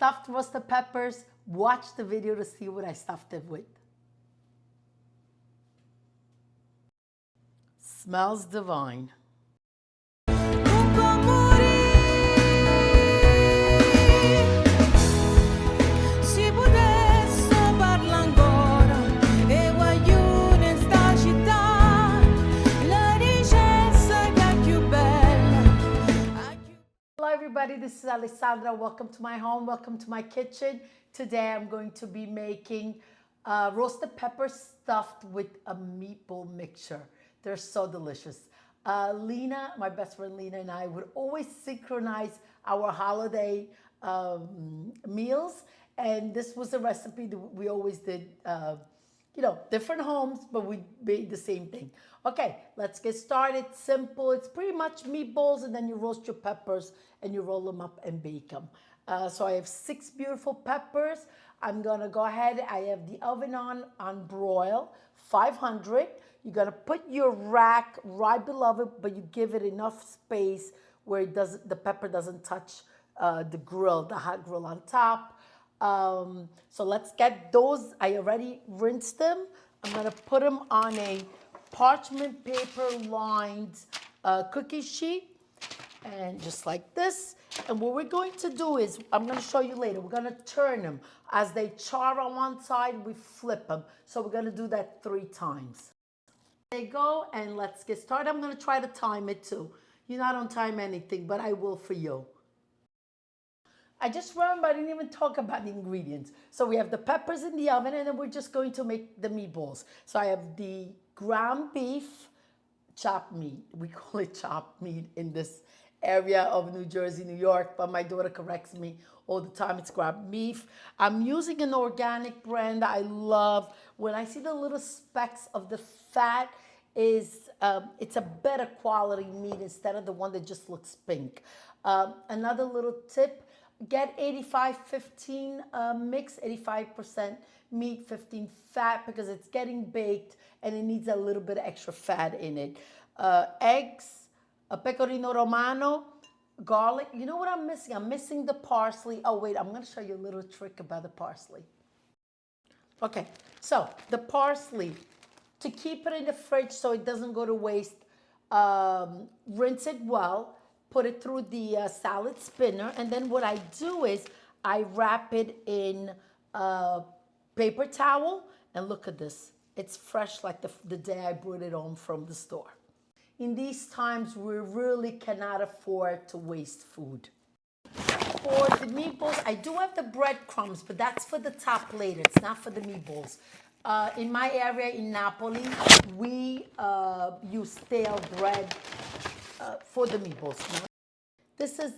stuffed roasted peppers. Watch the video to see what I stuffed it with. Smells divine. Hello everybody, this is Alessandra. Welcome to my home, welcome to my kitchen. Today I'm going to be making roasted peppers stuffed with a meatball mixture. They're so delicious. Lena, my best friend Lena, and I would always synchronize our holiday meals, and this was a recipe that we always did, different homes, but we made the same thing. Okay, let's get started. Simple. It's pretty much meatballs, and then you roast your peppers and you roll them up and bake them. So I have 6 beautiful peppers. I'm gonna go ahead. I have the oven on broil, 500. You're gonna put your rack right below it, but you give it enough space where the pepper doesn't touch the grill, the hot grill on top. So let's get those. I already rinsed them. I'm gonna put them on a parchment paper lined cookie sheet, and just like this. And what we're going to do is, I'm going to show you later, we're going to turn them. As they char on one side, we flip them. So we're going to do that 3 times. There you go, and let's get started. I'm going to try to time it too. You know, I don't time anything, but I will for you. I just remember I didn't even talk about the ingredients. So we have the peppers in the oven, and then we're just going to make the meatballs. So I have the ground beef, chopped meat. We call it chopped meat in this area of New Jersey, New York, but my daughter corrects me all the time. It's ground beef. I'm using an organic brand I love. When I see the little specks of the fat, it's a better quality meat instead of the one that just looks pink. Another little tip, get 85-15 mix, 85% meat, 15 fat, because it's getting baked and it needs a little bit of extra fat in it. Eggs, a pecorino romano, garlic. You know what I'm missing? I'm missing the parsley. Oh wait, I'm going to show you a little trick about the parsley. Okay, so the parsley, to keep it in the fridge so it doesn't go to waste, rinse it well, put it through the salad spinner, and then what I do is I wrap it in a paper towel, and look at this. It's fresh like the day I brought it home from the store. In these times, we really cannot afford to waste food. For the meatballs, I do have the breadcrumbs, but that's for the top later. It's not for the meatballs. In my area in Napoli, we use stale bread for the meatballs. This is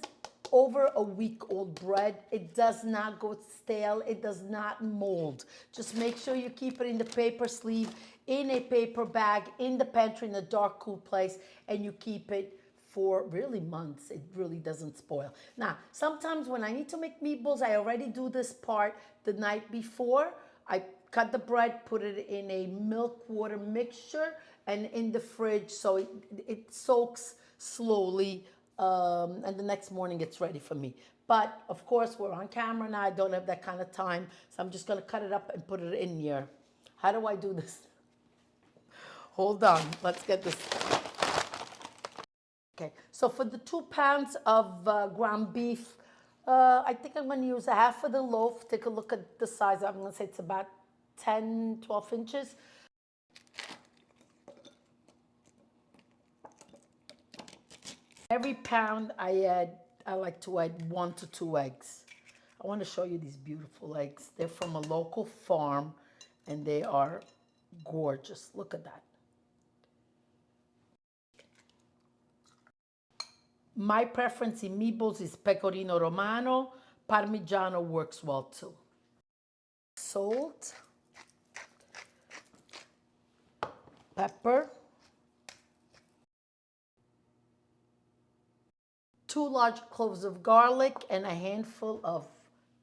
over a week old bread. It does not go stale. It does not mold. Just make sure you keep it in the paper sleeve, in a paper bag, in the pantry, in a dark, cool place, and you keep it for really months. It really doesn't spoil. Now, sometimes when I need to make meatballs, I already do this part the night before. I cut the bread, put it in a milk water mixture, and in the fridge so it soaks slowly, and the next morning it's ready for me. But of course, we're on camera now. I don't have that kind of time, so I'm just going to cut it up and put it in here. How do I do this? Hold on, let's get this. Okay, so for the 2 pounds of ground beef, I think I'm going to use a half of the loaf. Take a look at the size. I'm going to say it's about 10-12 inches. Every pound I like to add 1 to 2 eggs. I want to show you these beautiful eggs. They're from a local farm, and they are gorgeous. Look at that. My preference in meatballs is pecorino romano. Parmigiano works well too. Salt, pepper, 2 large cloves of garlic, and a handful of,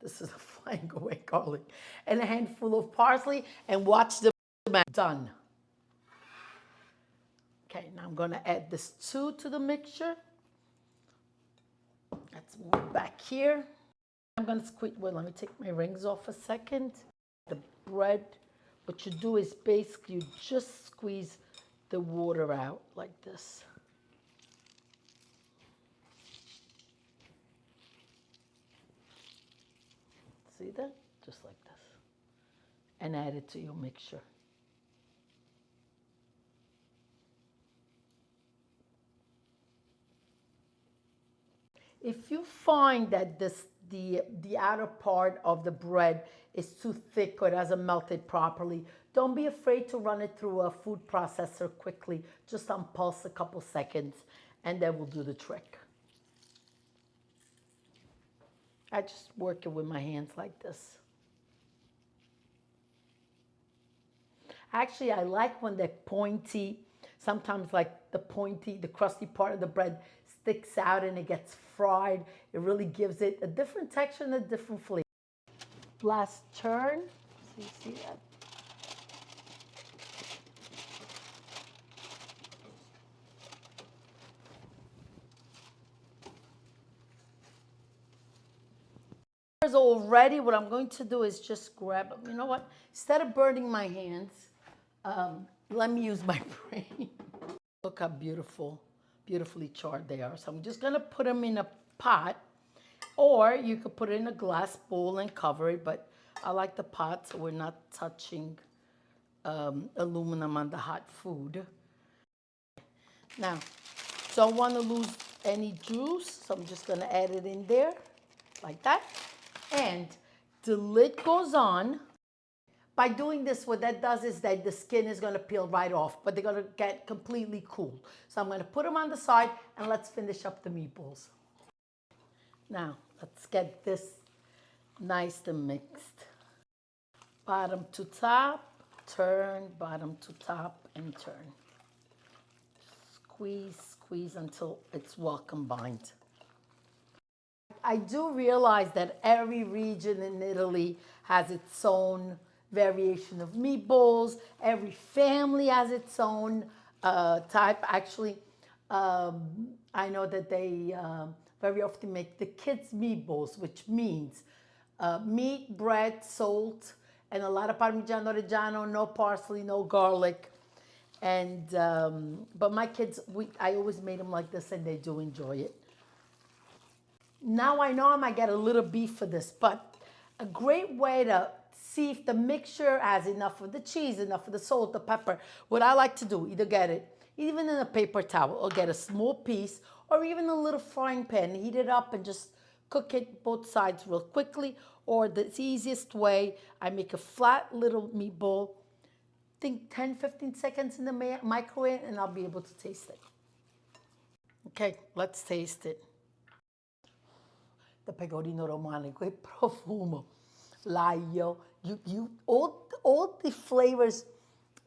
this is a flying away garlic, and a handful of parsley, and watch the done. Okay, now I'm going to add this to the mixture. Let's move back here. I'm going to squeeze, well, let me take my rings off a second. The bread, what you do is basically you just squeeze the water out like this. See that? Just like this. And add it to your mixture. If you find that the outer part of the bread is too thick or it hasn't melted properly, don't be afraid to run it through a food processor quickly, just on pulse a couple seconds, and that will do the trick. I just work it with my hands like this. Actually, I like when they're pointy. Sometimes like the crusty part of the bread sticks out and it gets fried. It really gives it a different texture and a different flavor. Last turn, so you see that? All ready. What I'm going to do is just grab them. You know what? Instead of burning my hands, let me use my brain. Look how beautifully charred they are. So I'm just going to put them in a pot, or you could put it in a glass bowl and cover it, but I like the pot so we're not touching aluminum on the hot food. Now, don't want to lose any juice, so I'm just going to add it in there like that. And the lid goes on. By doing this, what that does is that the skin is going to peel right off, but they're going to get completely cool. So I'm going to put them on the side and let's finish up the meatballs. Now, let's get this nice and mixed. Bottom to top, turn, bottom to top, and turn. Squeeze, squeeze until it's well combined. I do realize that every region in Italy has its own variation of meatballs. Every family has its own type. Actually, I know that they very often make the kids' meatballs, which means meat, bread, salt, and a lot of Parmigiano Reggiano, no parsley, no garlic. And but my kids, I always made them like this, and they do enjoy it. Now I know I might get a little beef for this, but a great way to see if the mixture has enough of the cheese, enough of the salt, the pepper, what I like to do, either get it, even in a paper towel, or get a small piece, or even a little frying pan, heat it up and just cook it both sides real quickly. Or the easiest way, I make a flat little meatball, think 10-15 seconds in the microwave, and I'll be able to taste it. Okay, let's taste it. The pecorino romano, quel profumo, l'aglio, all the flavors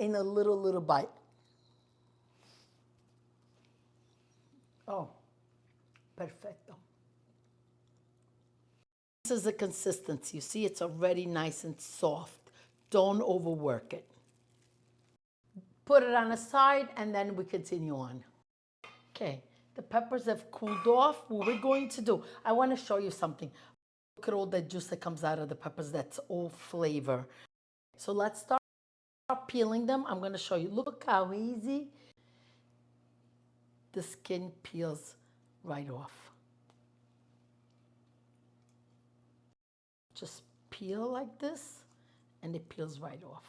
in a little bite. Oh, perfetto. This is the consistency. You see, it's already nice and soft. Don't overwork it. Put it on a side, and then we continue on. Okay. The peppers have cooled off. What we're going to do, I want to show you something. Look at all that juice that comes out of the peppers. That's all flavor. So let's start peeling them. I'm going to show you. Look how easy the skin peels right off. Just peel like this, and it peels right off.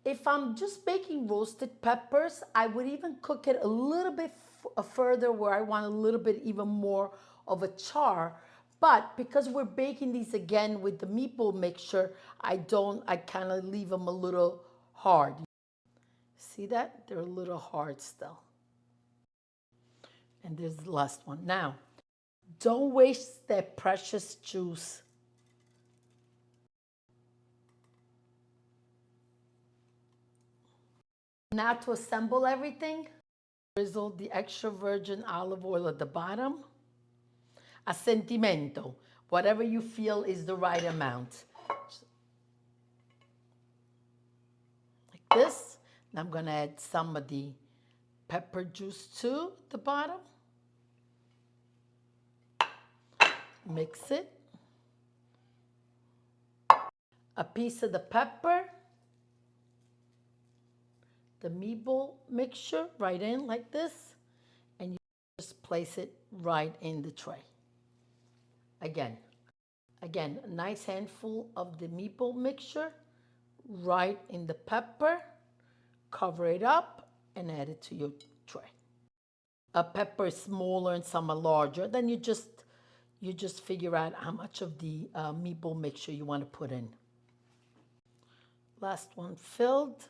If I'm just baking roasted peppers, I would even cook it a little bit further where I want a little bit even more of a char. But because we're baking these again with the meatball mixture, I kind of leave them a little hard. See that? They're a little hard still. And there's the last one. Now, don't waste that precious juice. Now to assemble everything, drizzle the extra virgin olive oil at the bottom. A sentimento, whatever you feel is the right amount. Like this. Now I'm going to add some of the pepper juice to the bottom. Mix it. A piece of the pepper. The meatball mixture right in like this. And you just place it right in the tray. Again, a nice handful of the meatball mixture right in the pepper. Cover it up and add it to your tray. A pepper is smaller and some are larger. Then you just figure out how much of the meatball mixture you want to put in. Last one filled.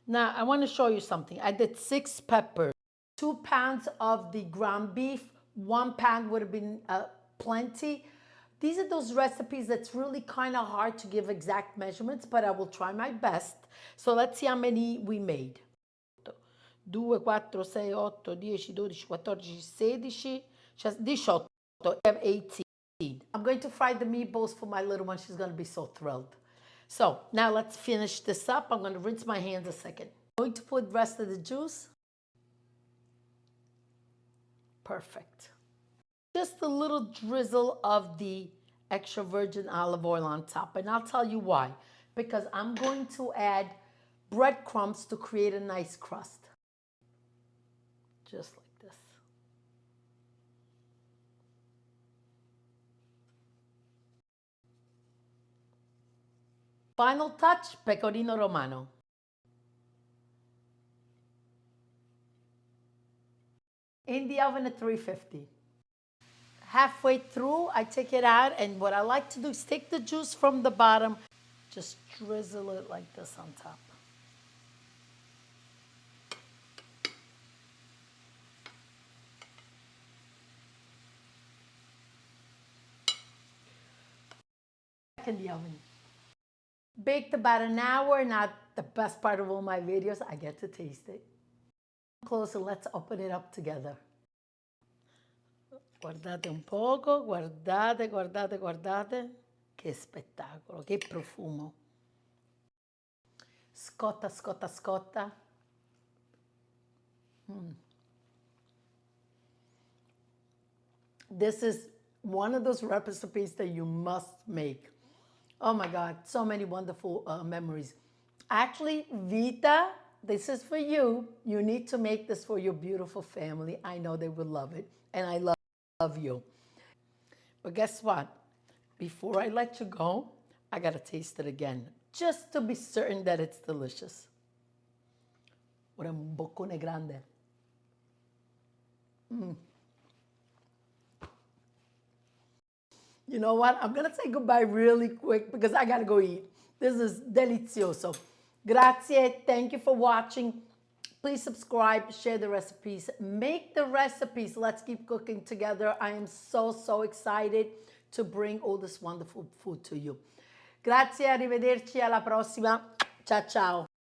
Now I want to show you something. I did 6 peppers, 2 pounds of the ground beef. 1 pound would have been plenty. These are those recipes that's really kind of hard to give exact measurements, but I will try my best. So let's see how many we made. 2, 4, 6, 8, 10, 12, 14, 16, 18. I have 18. I'm going to fry the meatballs for my little one. She's going to be so thrilled. So now let's finish this up. I'm going to rinse my hands a second. I'm going to put the rest of the juice. Perfect. Just a little drizzle of the extra virgin olive oil on top. And I'll tell you why. Because I'm going to add breadcrumbs to create a nice crust. Just like this. Final touch, pecorino romano. In the oven at 350. Halfway through, I take it out, and what I like to do is take the juice from the bottom, just drizzle it like this on top. Back in the oven. Baked about an hour, not the best part of all my videos. I get to taste it. Close and let's open it up together. Guardate un poco, guardate, guardate, guardate. Che spettacolo, che profumo. Scotta, scotta, scotta. This is one of those recipes that you must make. Oh my God, so many wonderful memories. Actually, Vita, this is for you. You need to make this for your beautiful family. I know they will love it, and I love you. But guess what? Before I let you go, I gotta taste it again, just to be certain that it's delicious. What un boccone grande. You know what? I'm gonna say goodbye really quick because I gotta go eat. This is delizioso. Grazie. Thank you for watching. Please subscribe, share the recipes, make the recipes. Let's keep cooking together. I am so excited to bring all this wonderful food to you. Grazie, arrivederci, alla prossima. Ciao, ciao.